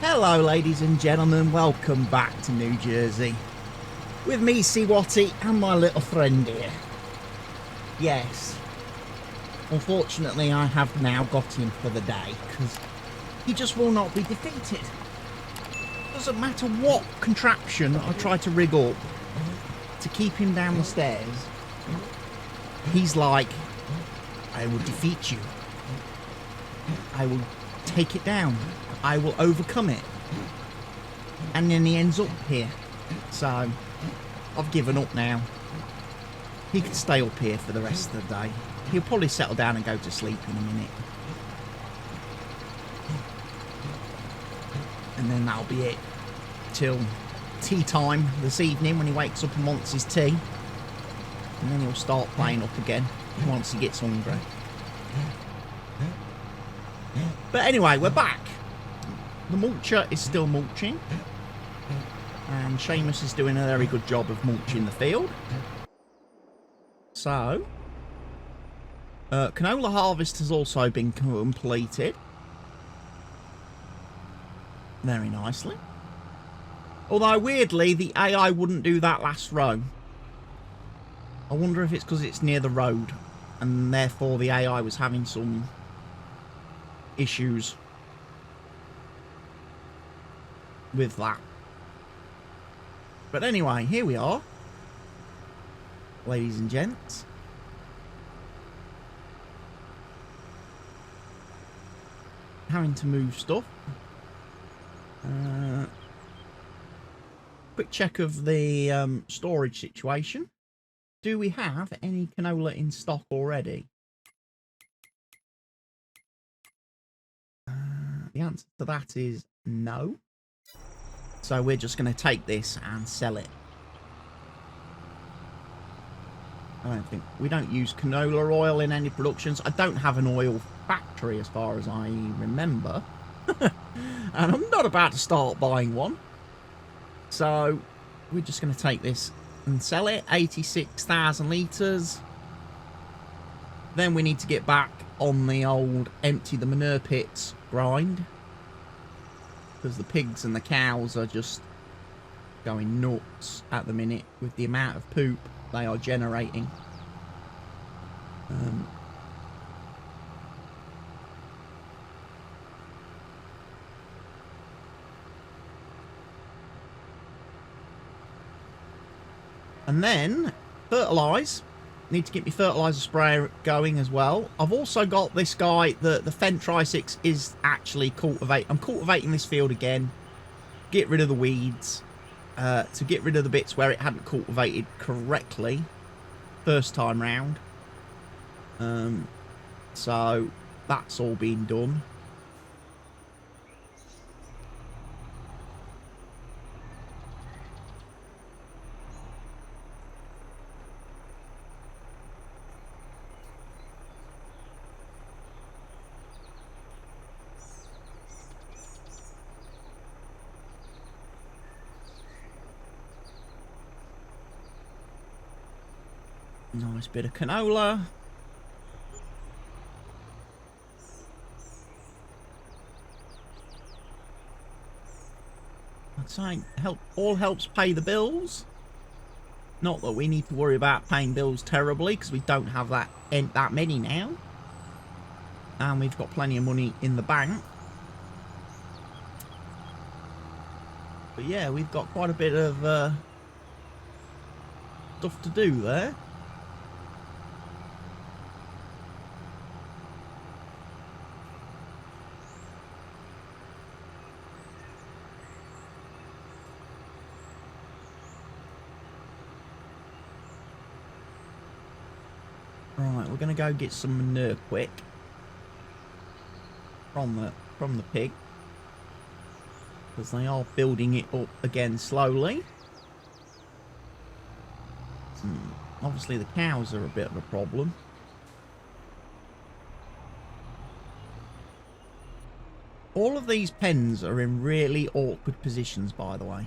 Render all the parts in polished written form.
Hello ladies and gentlemen, welcome back to New Jersey. With me, Seawatty, and my little friend here. Yes, unfortunately I have now got him for the day, because he just will not be defeated. Doesn't matter what contraption I try to rig up to keep him down the stairs, he's like, I will defeat you. I will take it down. I will overcome it. And then he ends up here. So, I've given up now. He can stay up here for the rest of the day. He'll probably settle down and go to sleep in a minute. And then that'll be it. Till tea time this evening when he wakes up and wants his tea. And then he'll start playing up again once he gets hungry. But anyway, we're back. The mulcher is still mulching. And Seamus is doing a very good job of mulching the field. So, canola harvest has also been completed. Very nicely. Although, weirdly, the AI wouldn't do that last row. I wonder if it's because it's near the road. And therefore the AI was having some issues with that. But anyway, here we are, ladies and gents. Having to move stuff. Quick check of the storage situation. Do we have any canola in stock already? The answer to that is no. So we're just going to take this and sell it. We don't use canola oil in any productions. I don't have an oil factory as far as I remember. And I'm not about to start buying one. So we're just going to take this and sell it. 86,000 litres. Then we need to get back on the old empty the manure pits grind. Because the pigs and the cows are just going nuts at the minute with the amount of poop they are generating. And then fertilise. Need to get my fertiliser sprayer going as well. I've also got this guy, the Fendt Tri-6 is actually cultivate. I'm cultivating this field again. Get rid of the weeds. To get rid of the bits where it hadn't cultivated correctly. First time round. So that's all been done. Nice bit of canola. I'd say all helps pay the bills. Not that we need to worry about paying bills terribly, because we don't have that many now. And we've got plenty of money in the bank. But yeah, we've got quite a bit of stuff to do there. Right, we're going to go get some manure quick from the pig, because they are building it up again slowly. Obviously the cows are a bit of a problem. All of these pens are in really awkward positions, by the way.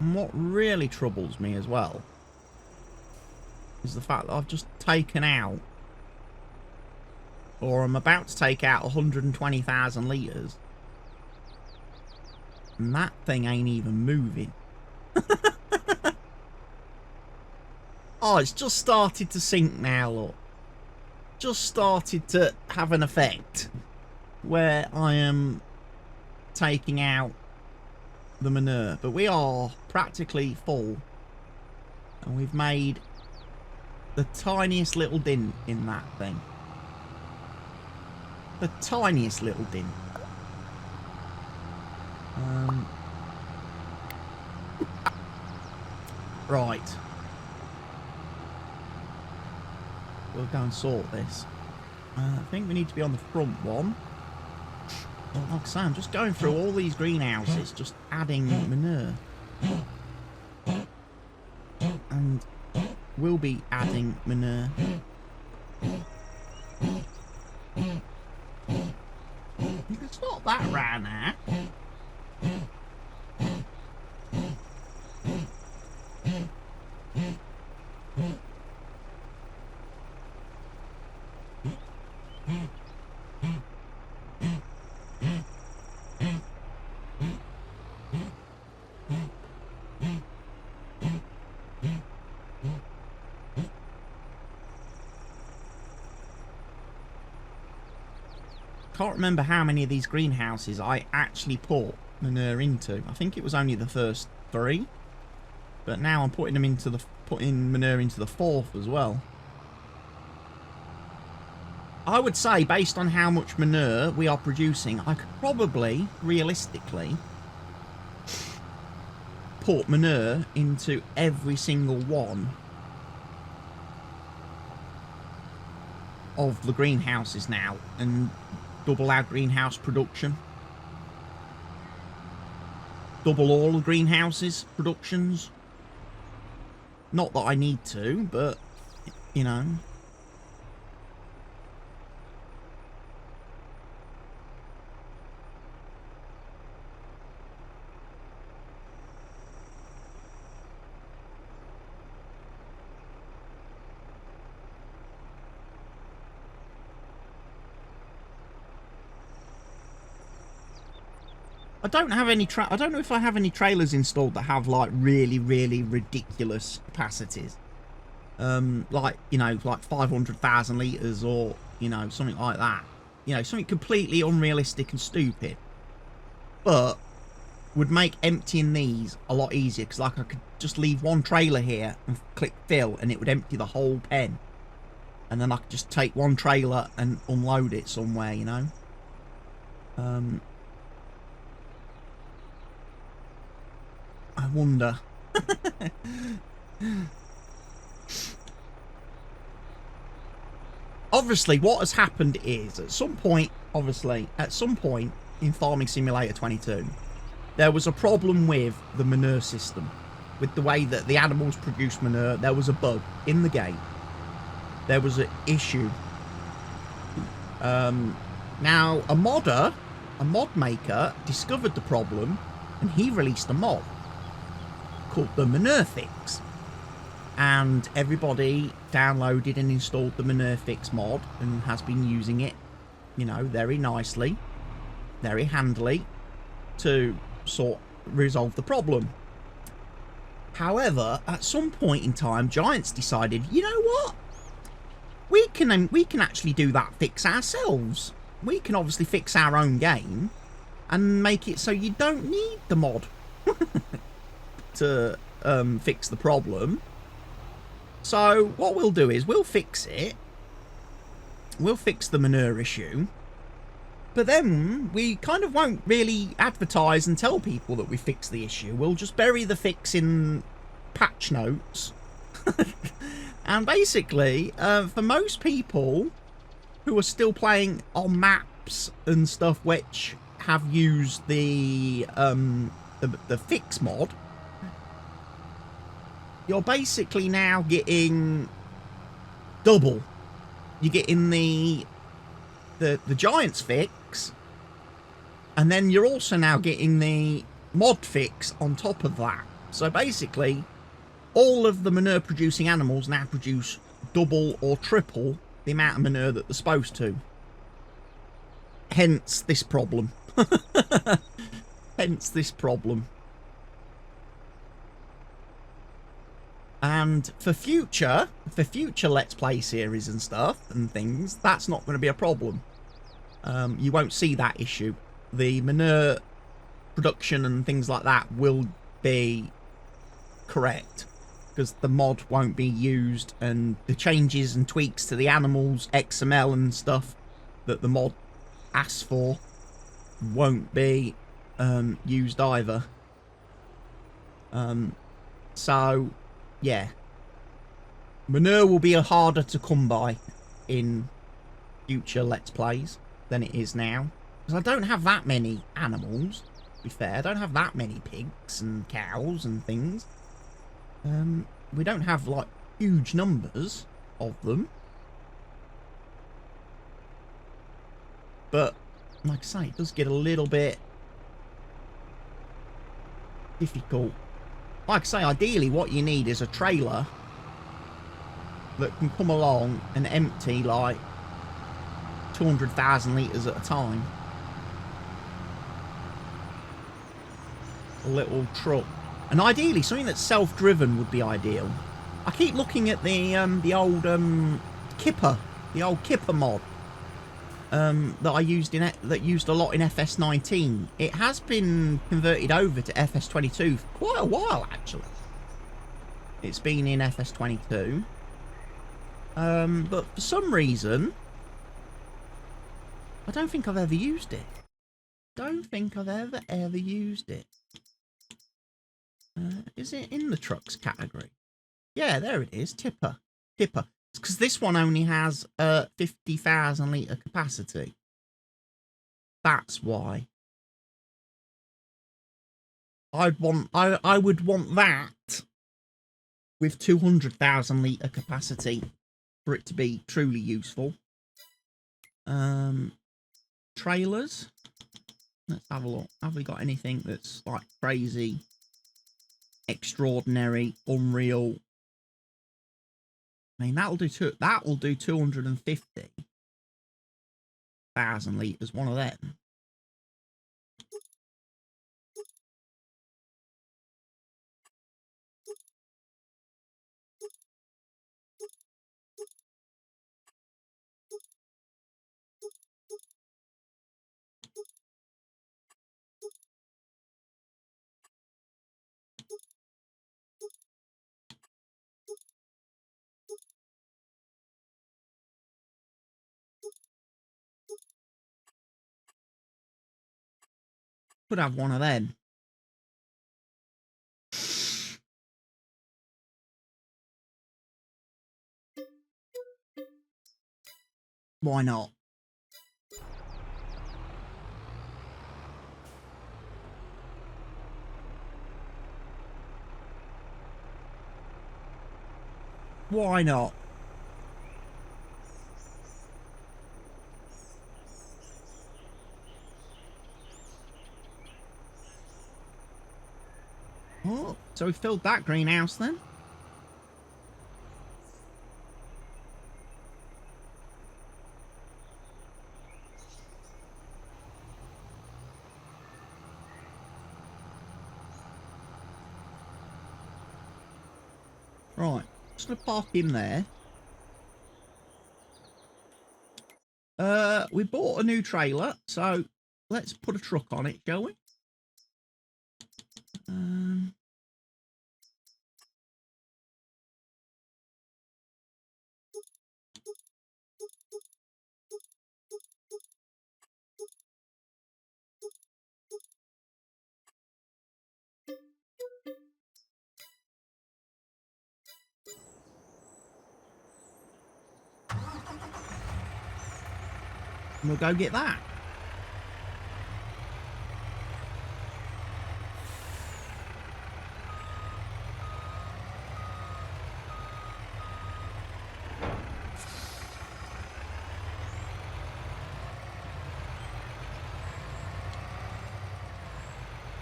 And what really troubles me as well is the fact that I've just taken out, or I'm about to take out 120,000 litres. And that thing ain't even moving. Oh, it's just started to sink now, look. Just started to have an effect where I am taking out the manure. But we are practically full. And we've made the tiniest little dint in that thing. The tiniest little dint. Right. We'll go and sort this. I think we need to be on the front one. Well, like I say, I'm just going through all these greenhouses, just adding manure. And we'll be adding manure. You can stop that round there. Can't remember how many of these greenhouses I actually put manure into. I think it was only the first 3, but now I'm putting manure into the 4th as well. I would say, based on how much manure we are producing, I could probably, realistically, put manure into every single one of the greenhouses now and double our greenhouse production. Double all the greenhouses productions. Not that I need to, but, you know. I don't know if I have any trailers installed that have like really ridiculous capacities. Like, you know, like 500,000 litres or, you know, something like that. You know, something completely unrealistic and stupid. But would make emptying these a lot easier, because like I could just leave one trailer here and click fill and it would empty the whole pen. And then I could just take one trailer and unload it somewhere, you know. I wonder. Obviously, what has happened is, at some point in Farming Simulator 22, there was a problem with the manure system. With the way that the animals produce manure, there was a bug in the game. There was an issue. Now, a mod maker, discovered the problem, and he released a mod called the Manure Fix, and everybody downloaded and installed the Manure Fix mod and has been using it, you know, very nicely, very handily to resolve the problem. However, at some point in time, Giants decided, you know what, we can actually do that fix ourselves. We can obviously fix our own game and make it so you don't need the mod to fix the problem. So what we'll do is we'll fix it. We'll fix the manure issue. But then we kind of won't really advertise and tell people that we fixed the issue. We'll just bury the fix in patch notes. And basically, for most people who are still playing on maps and stuff which have used the fix mod, you're basically now getting double. You're getting the Giants fix, and then you're also now getting the mod fix on top of that. So basically, all of the manure producing animals now produce double or triple the amount of manure that they're supposed to. Hence this problem. Hence this problem. And for future Let's Play series and stuff and things, that's not going to be a problem. You won't see that issue. The manure production and things like that will be correct, because the mod won't be used, and the changes and tweaks to the animals, XML and stuff that the mod asks for won't be used either. So yeah, manure will be harder to come by in future Let's Plays than it is now, because I don't have that many animals, to be fair. I don't have that many pigs and cows and things. We don't have like huge numbers of them, but like I say, it does get a little bit difficult. Like I say, ideally what you need is a trailer that can come along and empty like 200,000 litres at a time. A little truck. And ideally something that's self-driven would be ideal. I keep looking at the old Kipper, the old Kipper mod that I used that used a lot in FS19. It has been converted over to FS22 for quite a while actually. It's been in FS22, but for some reason I don't think I've ever used it. Don't think I've ever used it. Is it in the trucks category? Yeah, there it is. Tipper. It's because this one only has 50,000 litre capacity. That's why. I would want that with 200,000 litre capacity for it to be truly useful. Trailers. Let's have a look. Have we got anything that's like crazy, extraordinary, unreal? I mean, that'll do 250,000 litres, one of them. Could have one of them. Why not? Why not? Oh, so we filled that greenhouse then? Right, just gonna park him there. We bought a new trailer, so let's put a truck on it, shall we? And we'll go get that.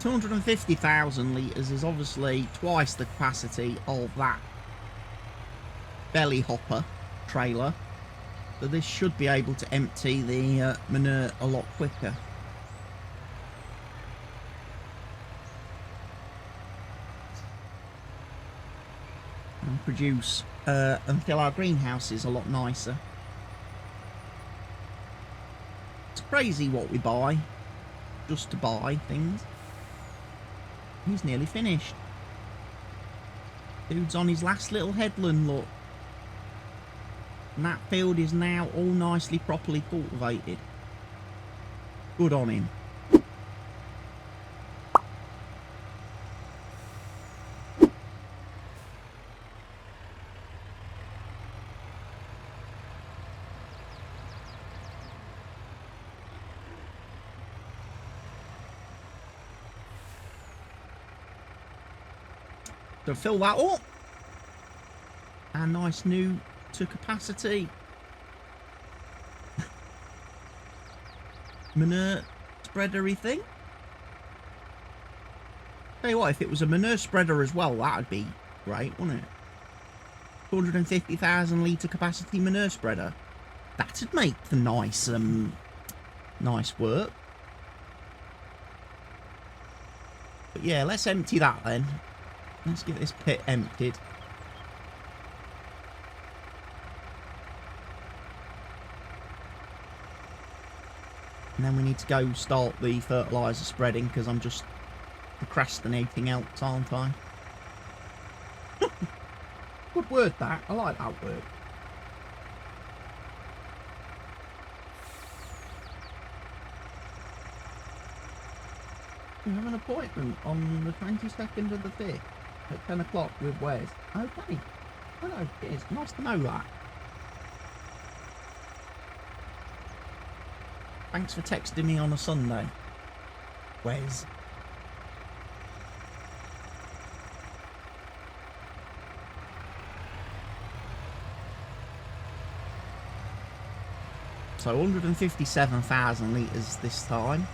250,000 litres is obviously twice the capacity of that belly hopper trailer. So this should be able to empty the manure a lot quicker. And produce and fill our greenhouses a lot nicer. It's crazy what we buy just to buy things. He's nearly finished. Dude's on his last little headland, look. And that field is now all nicely, properly cultivated. Good on him. So fill that up. And nice new to capacity manure spreadery thing. Tell you what, if it was a manure spreader as well, that would be great, wouldn't it? 250,000 litre capacity manure spreader. That'd make the nice nice work. But yeah, let's empty that then. Let's get this pit emptied. And then we need to go start the fertiliser spreading, because I'm just procrastinating else, aren't I? Good word, that. I like that word. We have an appointment on the 22nd of the 5th at 10 o'clock with Wes. Okay. I know, it's nice to know that. Thanks for texting me on a Sunday, Wes. So 157,000 litres this time.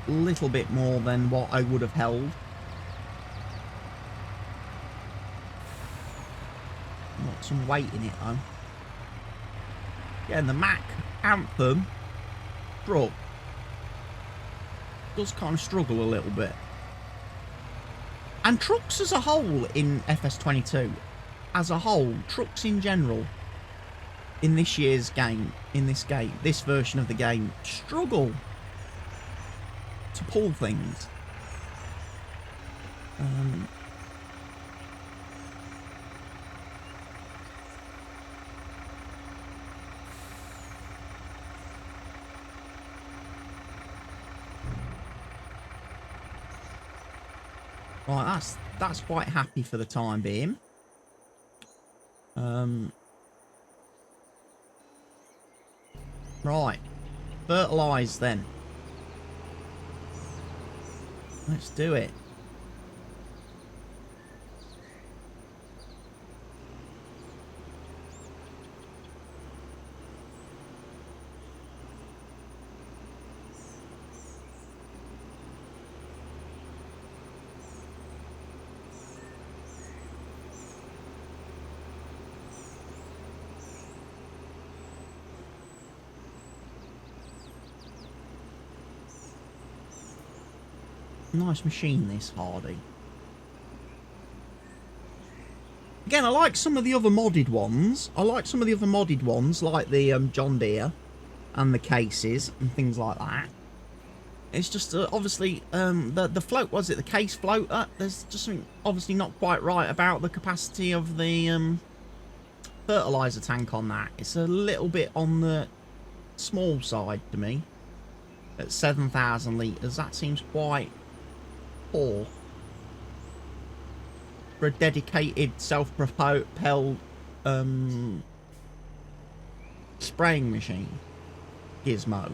A little bit more than what I would have held. Got some weight in it though. Yeah, and the Mac Anthem truck does kind of struggle a little bit. And trucks as a whole in FS22, as a whole, trucks in general, in this year's game, this version of the game, struggle to pull things. Right, that's quite happy for the time being. Right, fertilise then. Let's do it. Nice machine, this Hardy. Again, I like some of the other modded ones. Like the John Deere and the cases and things like that. It's just obviously the float, was it the case floater? There's just something obviously not quite right about the capacity of the fertilizer tank on that. It's a little bit on the small side to me. At 7,000 litres, that seems quite poor for a dedicated self-propelled spraying machine gizmo.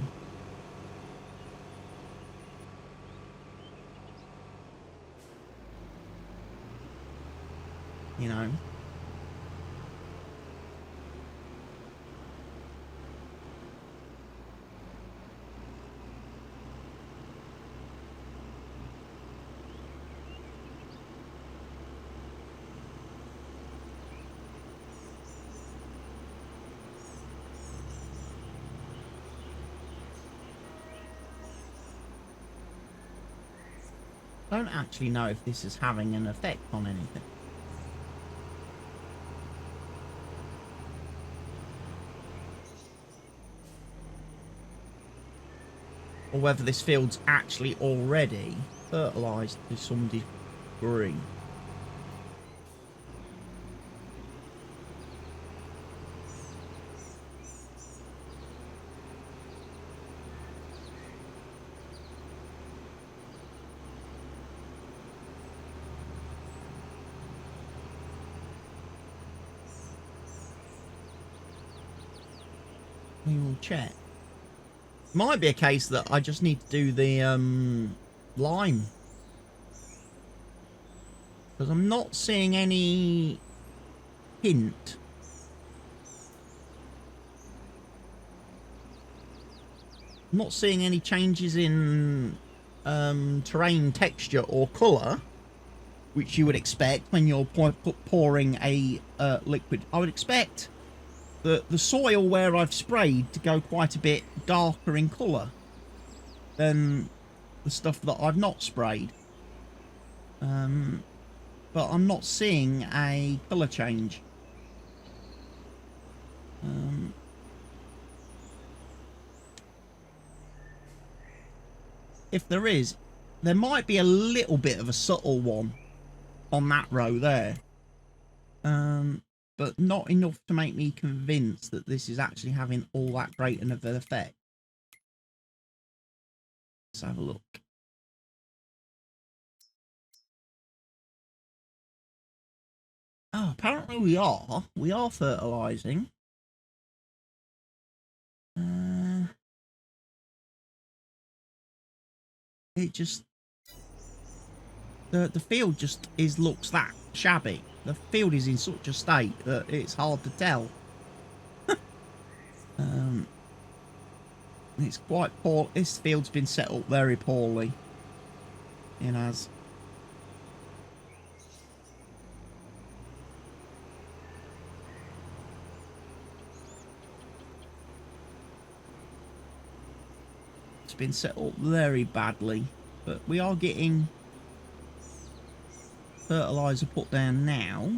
You know, I don't actually know if this is having an effect on anything. Or whether this field's actually already fertilised to some degree. We will check. Might be a case that I just need to do the lime, because I'm not seeing any hint. I'm not seeing any changes in terrain texture or colour, which you would expect when you're pouring a liquid. I would expect the soil where I've sprayed to go quite a bit darker in colour than the stuff that I've not sprayed. But I'm not seeing a colour change. If there is, there might be a little bit of a subtle one on that row there. But not enough to make me convinced that this is actually having all that great of an effect. Let's have a look. Oh, apparently we are. We are fertilising. It just... The field just looks that shabby. The field is in such a state that it's hard to tell. It's quite poor. This field's been set up very poorly. It has. It's been set up very badly, but we are getting fertiliser put down now.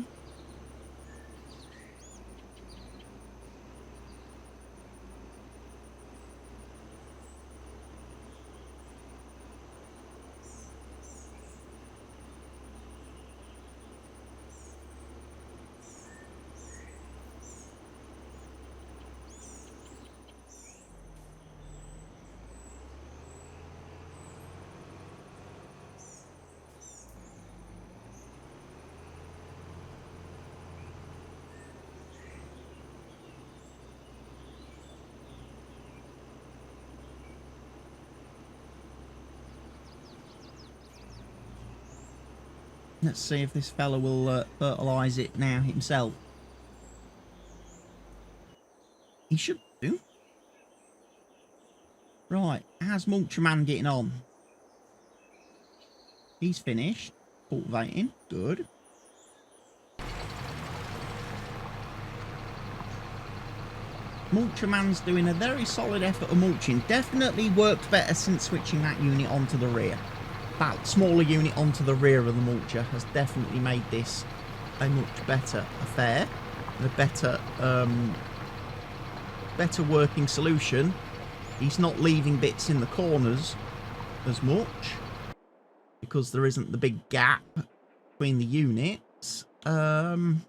Let's see if this fella will fertilise it now himself. He should do. Right, how's Mulcher Man getting on? He's finished cultivating. Good. Mulcher Man's doing a very solid effort of mulching. Definitely worked better since switching that unit onto the rear. That smaller unit onto the rear of the mulcher has definitely made this a much better affair, and a better better working solution. He's not leaving bits in the corners as much because there isn't the big gap between the units. What am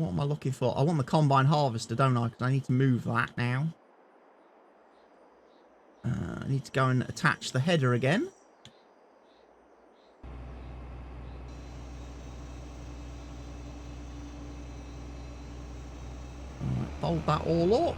I looking for? I want the combine harvester, don't I? Because I need to move that now. I need to go and attach the header again. Right, fold that all up.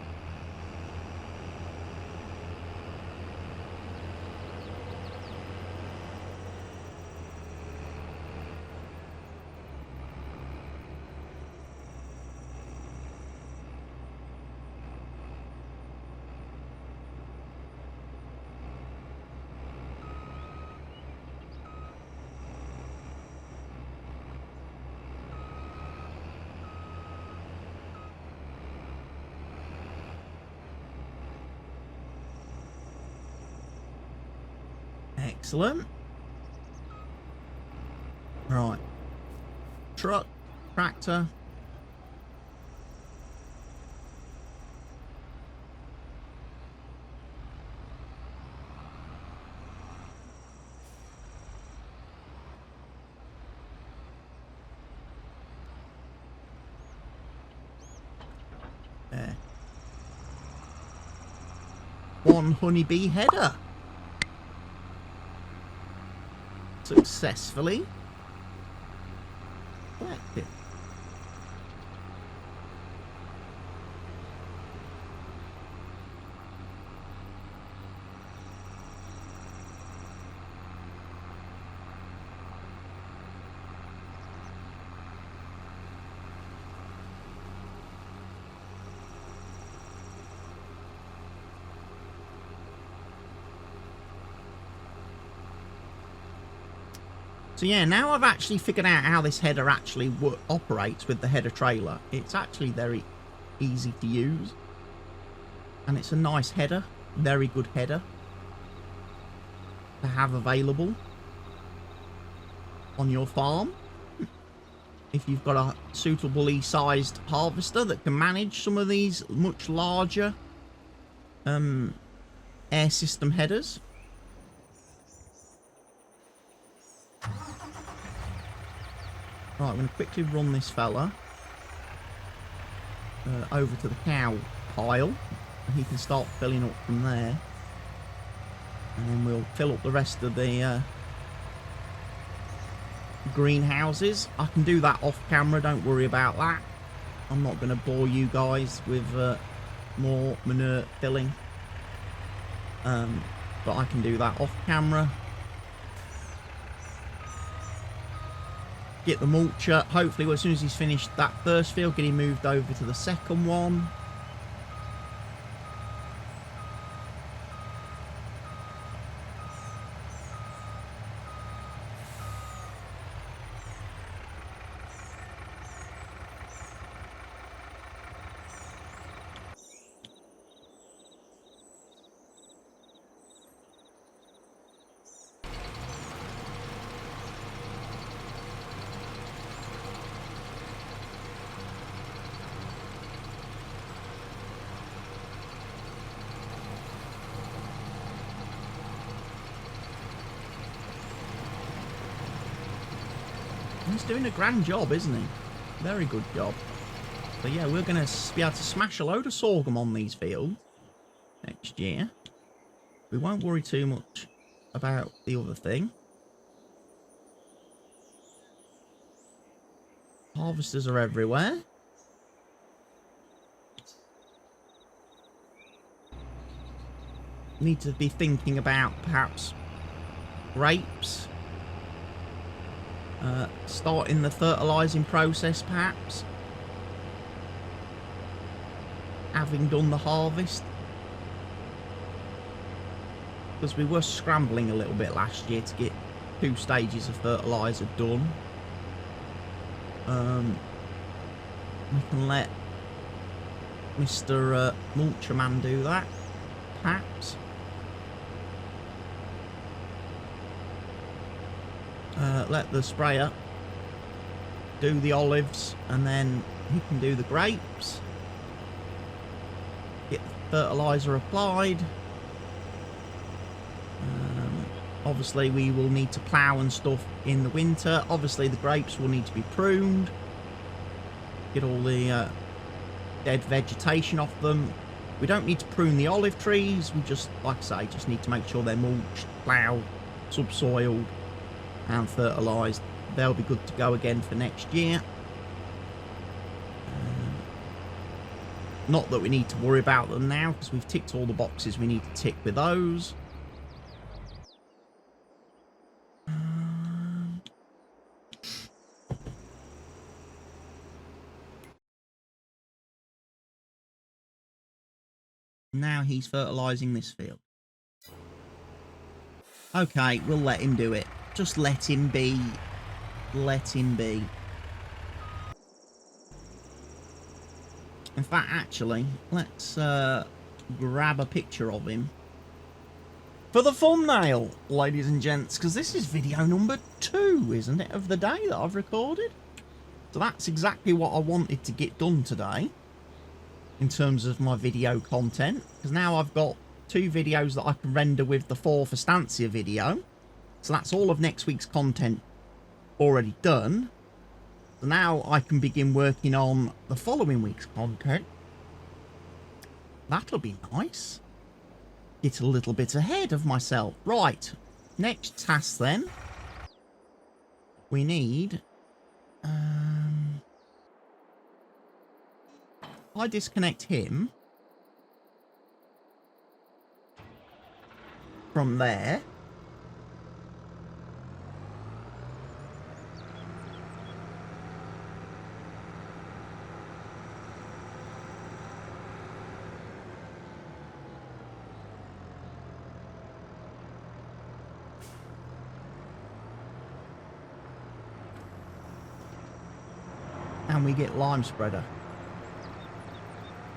Excellent. Right. Truck, tractor. There. One honeybee header. Successfully collected. So yeah, now I've actually figured out how this header actually operates with the header trailer. It's actually very easy to use. And it's a nice header. Very good header to have available on your farm. If you've got a suitably sized harvester that can manage some of these much larger air system headers. Right, I'm going to quickly run this fella over to the cow pile, and he can start filling up from there. And then we'll fill up the rest of the greenhouses. I can do that off camera, don't worry about that. I'm not going to bore you guys with more manure filling. But I can do that off camera. Get the mulcher. Hopefully, as soon as he's finished that first field, get him moved over to the second one. He's doing a grand job, isn't he? Very good job. So yeah, we're going to be able to smash a load of sorghum on these fields next year. We won't worry too much about the other thing. Harvesters are everywhere. Need to be thinking about perhaps grapes. Starting the fertilising process, perhaps. Having done the harvest. Because we were scrambling a little bit last year to get 2 stages of fertiliser done. We can let Mr. Mulcher Man do that, perhaps. Let the sprayer do the olives, and then he can do the grapes. Get the fertiliser applied. Obviously we will need to plough and stuff in the winter. Obviously the grapes will need to be pruned. Get all the dead vegetation off them. We don't need to prune the olive trees. We just, like I say, just need to make sure they're mulched, ploughed, subsoiled and fertilised. They'll be good to go again for next year. Not that we need to worry about them now, because we've ticked all the boxes we need to tick with those. Now he's fertilising this field. Okay, we'll let him do it. Just let him be. Let him be. In fact, actually, let's grab a picture of him for the thumbnail, ladies and gents, because this is video number 2, isn't it, of the day that I've recorded? So that's exactly what I wanted to get done today in terms of my video content, because now I've got 2 videos that I can render with the 4 for Stancia video. So that's all of next week's content already done. So now I can begin working on the following week's content. That'll be nice. Get a little bit ahead of myself. Right, next task then. We need... I disconnect him from there. And we get lime spreader.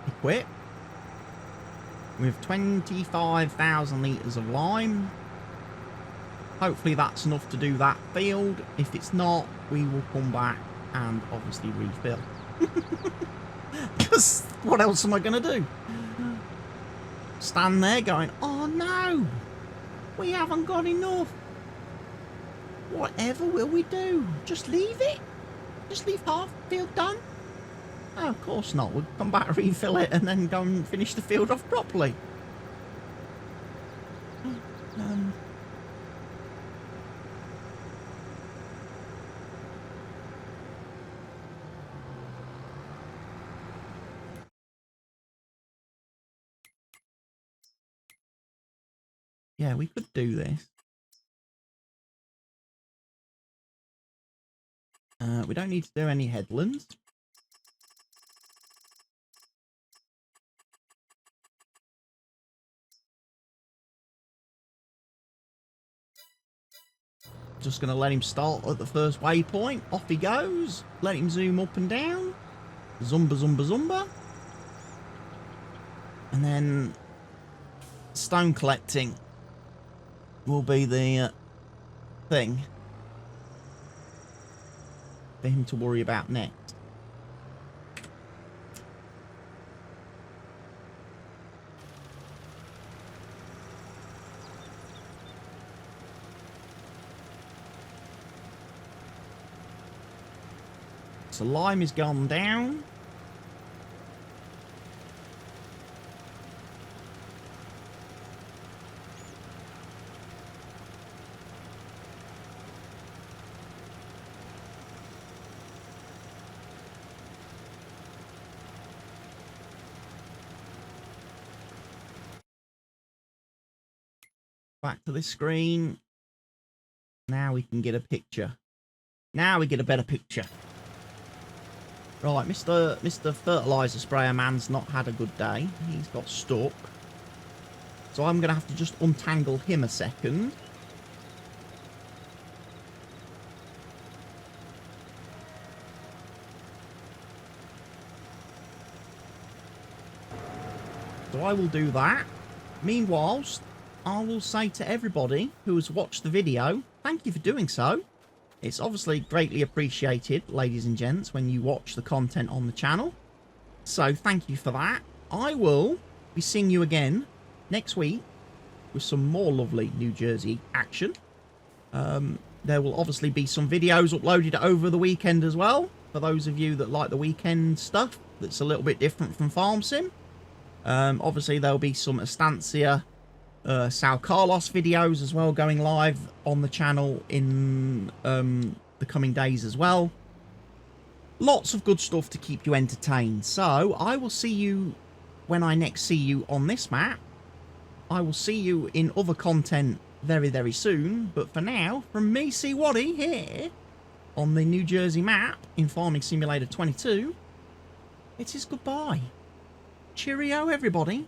Equip. With 25,000 litres of lime. Hopefully that's enough to do that field. If it's not, we will come back and obviously refill. Because what else am I going to do? Stand there going, oh no, we haven't got enough. Whatever will we do? Just leave it? Just leave half the field done? Oh, of course not. We'll come back, refill it, and then go and finish the field off properly. Yeah, we could do this. We don't need to do any headlands. Just going to let him start at the first waypoint. Off he goes. Let him zoom up and down. Zumba, zumba, zumba. And then stone collecting will be the thing for him to worry about next. So lime is gone down. Back to this screen. Now we can get a picture. Now we get a better picture. Right, Mr. Fertiliser Sprayer Man's not had a good day. He's got stuck. So I'm going to have to just untangle him a second. So I will do that. Meanwhile, I will say to everybody who has watched the video, thank you for doing so. It's obviously greatly appreciated, ladies and gents, when you watch the content on the channel. So thank you for that. I will be seeing you again next week with some more lovely New Jersey action. There will obviously be some videos uploaded over the weekend as well, for those of you that like the weekend stuff that's a little bit different from Farm Sim. Obviously there'll be some Estancia Sao Carlos videos as well going live on the channel in the coming days as well. Lots of good stuff to keep you entertained. So I will see you when I next see you on this map. I will see you in other content very, very soon. But for now, from me, C. Waddy, here on the New Jersey map in Farming Simulator 22, it is goodbye. Cheerio, everybody.